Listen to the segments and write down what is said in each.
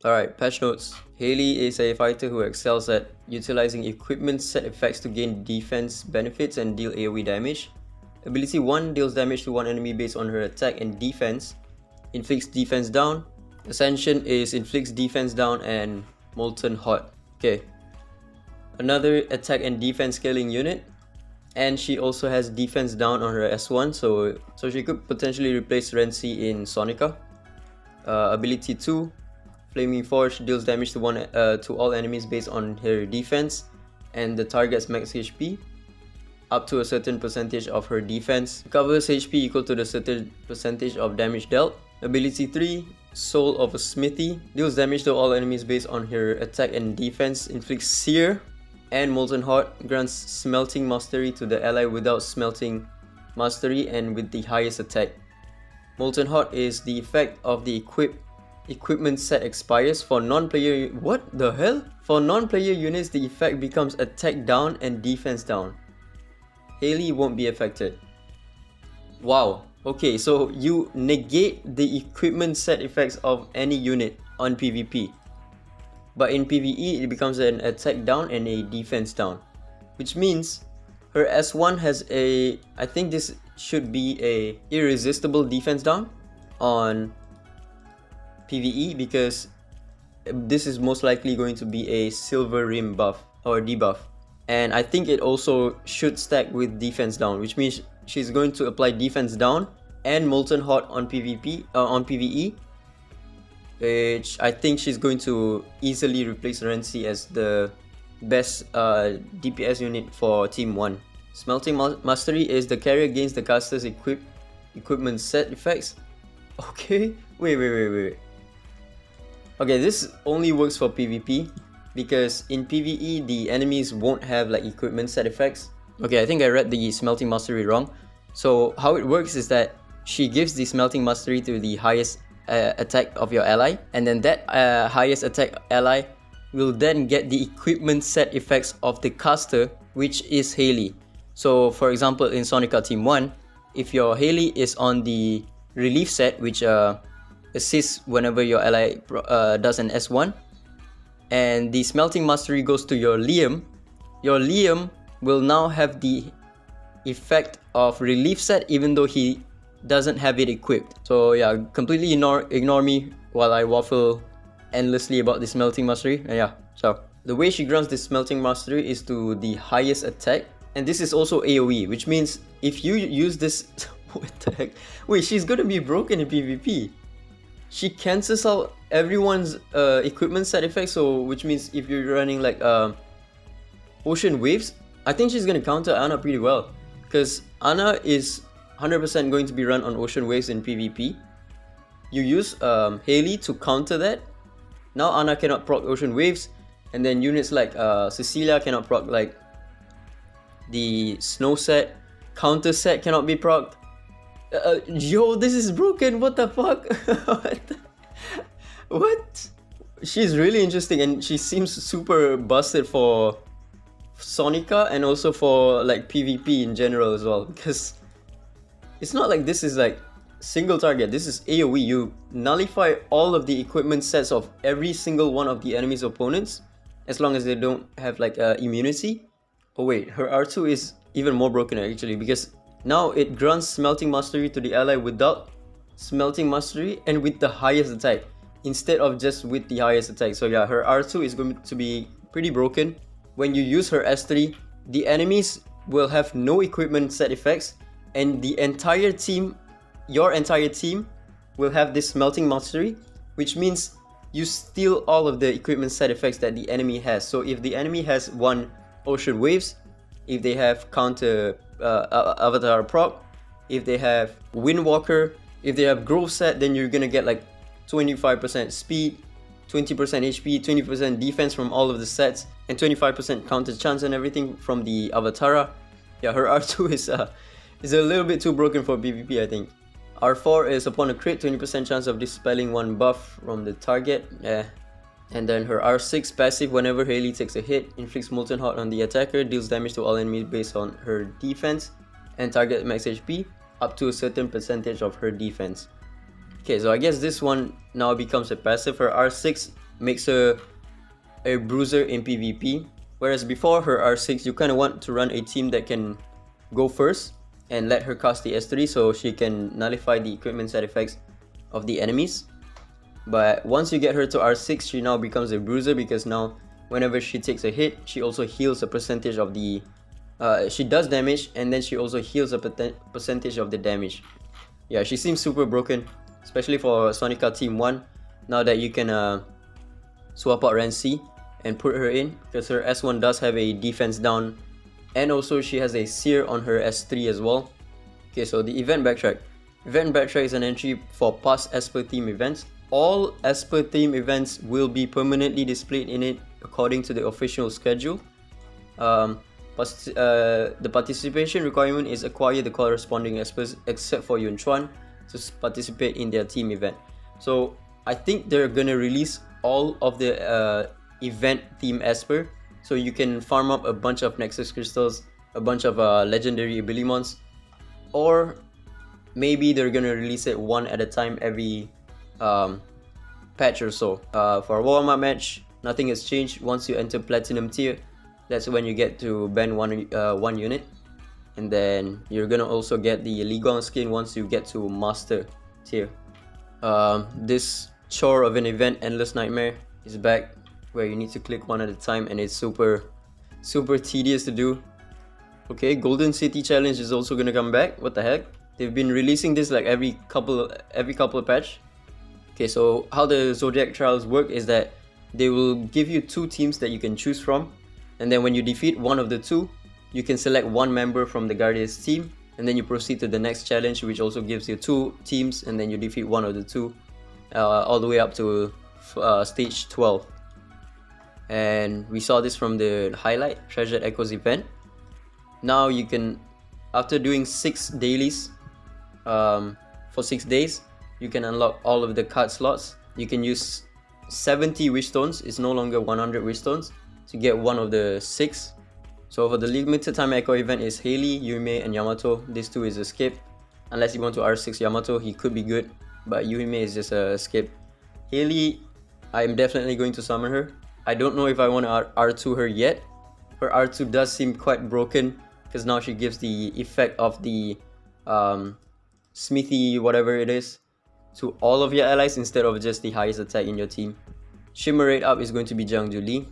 Alright, patch notes. Hailey is a fighter who excels at utilizing equipment set effects to gain defense benefits and deal AoE damage. Ability 1 deals damage to one enemy based on her attack and defense. Inflicts defense down. Ascension is inflicts defense down and Molten Hot. Okay. Another attack and defense scaling unit. And she also has defense down on her S1, so she could potentially replace Renzi in Sonica. Ability 2. Flaming Forge deals damage to all enemies based on her defense and the target's max HP up to a certain percentage of her defense. Covers HP equal to the certain percentage of damage dealt. Ability 3, Soul of a Smithy, deals damage to all enemies based on her attack and defense. Inflicts Sear and Molten Hot. Grants Smelting Mastery to the ally without Smelting Mastery and with the highest attack. Molten Hot is the effect of the equipment set expires for non-player. What the hell? For non-player units, the effect becomes attack down and defense down. Hailey won't be affected. Wow. Okay, so you negate the equipment set effects of any unit on PvP. But in PvE, it becomes an attack down and a defense down. Which means her S1 has a... I think this should be a irresistible defense down on PvE, because this is most likely going to be a silver rim buff or debuff, and I think it also should stack with defense down, which means she's going to apply defense down and Molten Hot on PvE, which I think she's going to easily replace Renzi as the best DPS unit for Team 1. Smelting Mastery is the carrier gains the caster's equipment set effects. Okay, wait. Okay, this only works for PvP, because in PvE the enemies won't have like equipment set effects. Okay, I think I read the Smelting Mastery wrong. So how it works is that she gives the Smelting Mastery to the highest attack of your ally, and then that highest attack ally will then get the equipment set effects of the caster, which is Hailey. So for example, in Sonica Team 1, if your Hailey is on the relief set, which assists whenever your ally does an S1, and the Smelting Mastery goes to your Liam will now have the effect of relief set even though he doesn't have it equipped. So yeah, completely ignore me while I waffle endlessly about the Smelting Mastery. Yeah, so the way she grants this Smelting Mastery is to the highest attack, and this is also AoE, which means if you use this what the heck? Wait, she's gonna be broken in PvP. She cancels out everyone's equipment set effects, so which means if you're running like Ocean Waves, I think she's gonna counter Ana pretty well, because Ana is 100% going to be run on Ocean Waves in PvP. You use Hailey to counter that. Now Ana cannot proc Ocean Waves, and then units like Cecilia cannot proc like the Snow set. Counter set cannot be procced. Yo, this is broken. What the fuck? What? She's really interesting, and she seems super busted for Sonica and also for like PvP in general as well, because it's not like this is like single target. This is AoE. You nullify all of the equipment sets of every single one of the enemy's opponents as long as they don't have like immunity. Oh wait, her R2 is even more broken actually, because now it grants Smelting Mastery to the ally without Smelting Mastery and with the highest attack, instead of just with the highest attack. So yeah, her R2 is going to be pretty broken. When you use her S3, the enemies will have no equipment set effects, and the entire team, your entire team, will have this Smelting Mastery, which means you steal all of the equipment set effects that the enemy has. So if the enemy has one Ocean Waves, if they have counter Avatar proc, if they have Windwalker, if they have Grove set, then you're gonna get like 25% speed, 20% HP, 20% defense from all of the sets, and 25% counter chance and everything from the Avatara. Yeah, her R2 is a little bit too broken for PvP, I think. R4 is upon a crit, 20% chance of dispelling one buff from the target. Yeah. And then her R6 passive, whenever Hailey takes a hit, inflicts Molten Hot on the attacker, deals damage to all enemies based on her defense, and target max HP up to a certain percentage of her defense. Okay, so I guess this one now becomes a passive. Her R6 makes her a bruiser in PvP. Whereas before her R6, you kind of want to run a team that can go first and let her cast the S3 so she can nullify the equipment side effects of the enemies. But once you get her to R6, she now becomes a bruiser, because now whenever she takes a hit, she also heals a percentage of the she does damage, and then she also heals a percentage of the damage. Yeah, she seems super broken, especially for Sonica Team 1, now that you can swap out Renzi and put her in, because her S1 does have a defense down, and also she has a seer on her S3 as well. Okay, so the event backtrack. Event backtrack is an entry for past Esper theme events. All Esper theme events will be permanently displayed in it according to the official schedule. The participation requirement is acquire the corresponding Espers except for Yun Chuan to participate in their team event. So I think they're gonna release all of the event theme Esper, so you can farm up a bunch of Nexus crystals, a bunch of legendary abilimons, or maybe they're gonna release it one at a time every patch or so. For a warm-up match, nothing has changed. Once you enter platinum tier, that's when you get to ban one unit, and then you're gonna also get the Ligon skin once you get to master tier. This chore of an event, Endless Nightmare, is back, where you need to click one at a time, and it's super tedious to do. Okay, Golden City Challenge is also gonna come back. What the heck? They've been releasing this like every couple of patch. Okay, so how the Zodiac Trials work is that they will give you 2 teams that you can choose from, and then when you defeat one of the 2, you can select one member from the Guardians team, and then you proceed to the next challenge, which also gives you 2 teams, and then you defeat one of the 2, all the way up to stage 12. And we saw this from the highlight Treasured Echoes event. Now you can, after doing 6 dailies for 6 days, you can unlock all of the card slots. You can use 70 wish stones, it's no longer 100 wish stones, to get one of the 6. So for the limited time echo event is Hailey, Yume, and Yamato. These 2 is a skip. Unless you want to R6 Yamato, he could be good, but Yume is just a skip. Hailey, I'm definitely going to summon her. I don't know if I want to R2 her yet. Her R2 does seem quite broken, because now she gives the effect of the smithy, whatever it is, to all of your allies instead of just the highest attack in your team. Shimmer rate up is going to be Jiang Juli.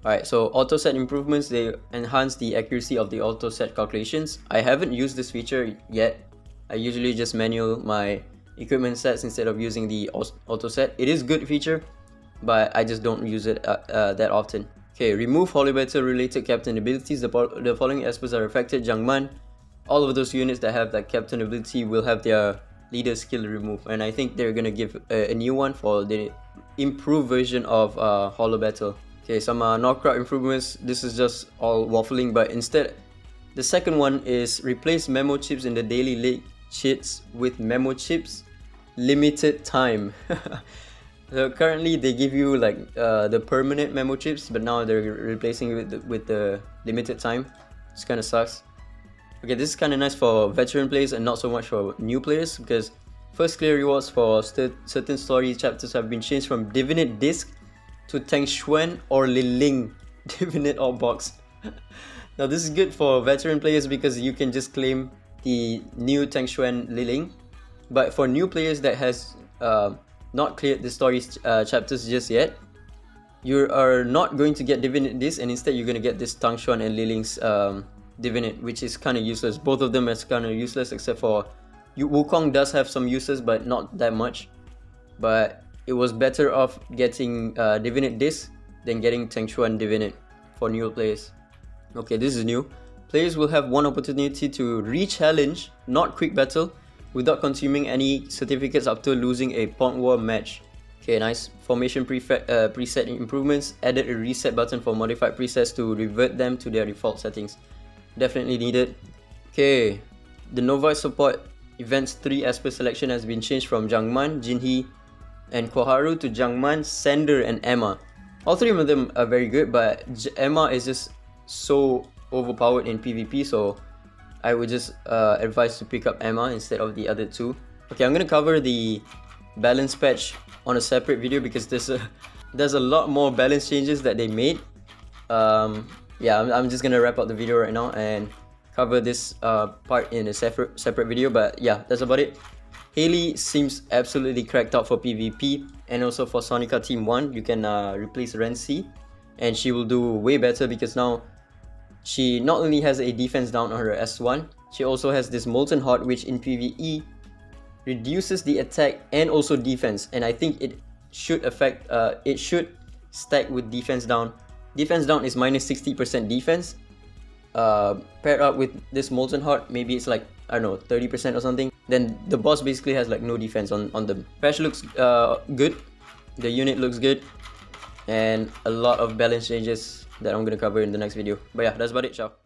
Alright, so auto set improvements, they enhance the accuracy of the auto set calculations. I haven't used this feature yet. I usually just manual my equipment sets instead of using the auto set. It is a good feature, but I just don't use it that often. Okay, remove Holy Battle related captain abilities. The following Espers are affected. Jiangman, all of those units that have that captain ability will have their leader skill removed, and I think they're gonna give a new one for the improved version of Hollow Battle. Okay, some knockout improvements. This is just all waffling, but instead, the second one is replace memo chips in the daily league cheats with memo chips limited time. So currently they give you like the permanent memo chips, but now they're replacing it with the limited time. This kind of sucks. Okay, this is kind of nice for veteran players and not so much for new players, because first clear rewards for certain story chapters have been changed from Divinate Disc to Tang Xuan or Liling Divinate Orb Box. Now this is good for veteran players because you can just claim the new Tang Xuan Liling, but for new players that has not cleared the story chapters just yet, you are not going to get Divinate Disc, and instead you're going to get this Tang Xuan and Liling's Divinate, which is kind of useless. Both of them is kind of useless, except for Wukong does have some uses, but not that much. But it was better off getting Divinate Disc than getting Tang Xuan Divinate for new players. Okay, this is new. Players will have one opportunity to re-challenge, not quick battle, without consuming any certificates after losing a Pond War match. Okay, nice. Formation preset improvements. Added a reset button for modified presets to revert them to their default settings. Definitely needed. Okay, the Novice support events 3 Esper selection has been changed from Jiangman, Jinhee, and Koharu to Jiangman, Sander, and Emma. All 3 of them are very good, but Emma is just so overpowered in PvP, so I would just advise to pick up Emma instead of the other 2. Okay, I'm gonna cover the balance patch on a separate video because there's there's a lot more balance changes that they made. Yeah, I'm just gonna wrap up the video right now and cover this part in a separate video. But yeah, that's about it. Hailey seems absolutely cracked out for PvP, and also for Sonica Team 1, you can replace Renzi, and she will do way better because now she not only has a defense down on her S1, she also has this Molten Heart, which in PvE reduces the attack and also defense, and I think it should affect, it should stack with defense down. Defense down is minus 60% defense. Paired up with this Molten Heart, maybe it's like, I don't know, 30% or something. Then the boss basically has like no defense on them. Patch looks good. The unit looks good. And a lot of balance changes that I'm gonna cover in the next video. But yeah, that's about it. Ciao.